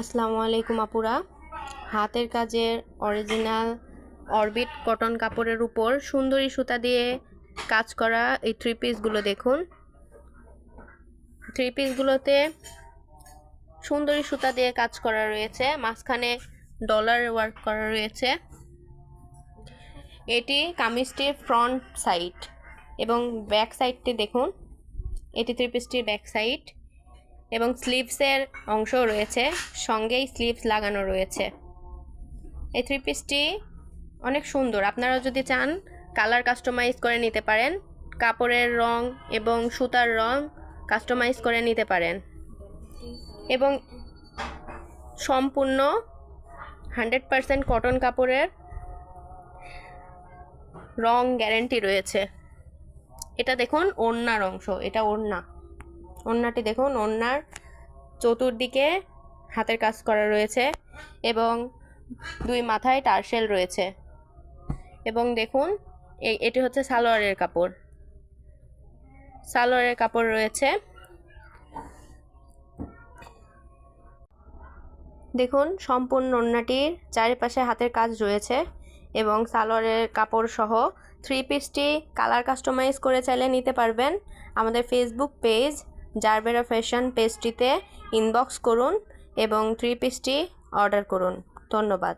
আসসালামু আলাইকুম আপুরা। হাতের কাজের অরিজিনাল অরবিট কটন কাপড়ের উপর সুন্দরী সুতা দিয়ে কাজ করা এই থ্রি পিসগুলো দেখুন। থ্রি পিসগুলোতে সুন্দরী সুতা দিয়ে কাজ করা রয়েছে, মাঝখানে ডলার ওয়ার্ক করা রয়েছে। এটি কামিজটির ফ্রন্ট সাইড এবং ব্যাক সাইডটি দেখুন। এটি থ্রি পিসটির ব্যাক সাইড এবং স্লিভসের অংশও রয়েছে, সঙ্গেই স্লিভস লাগানো রয়েছে। এই থ্রি পিসটি অনেক সুন্দর। আপনারা যদি চান কালার কাস্টমাইজ করে নিতে পারেন, কাপড়ের রং এবং সুতার রং কাস্টমাইজ করে নিতে পারেন এবং সম্পূর্ণ 100% কটন কাপড়ের রং গ্যারেন্টি রয়েছে। এটা দেখুন ওড়নার অংশ, এটা ওড়নাটি দেখুন। ওড়নার চতুর্দিকে হাতের কাজ করা রয়েছে এবং দুই মাথায় টার্সেল রয়েছে। এবং দেখুন এটি হচ্ছে সালোয়ারের কাপড় রয়েছে। দেখুন সম্পূর্ণ ওড়নাটির চারিপাশে হাতের কাজ রয়েছে এবং সালোয়ারের কাপড় সহ থ্রি পিসটি কালার কাস্টমাইজ করে চাইলে নিতে পারবেন। আমাদের ফেসবুক পেজ জারবেরা ফ্যাশন পেজটিতে ইনবক্স করুন এবং থ্রি পিসটি অর্ডার করুন। ধন্যবাদ।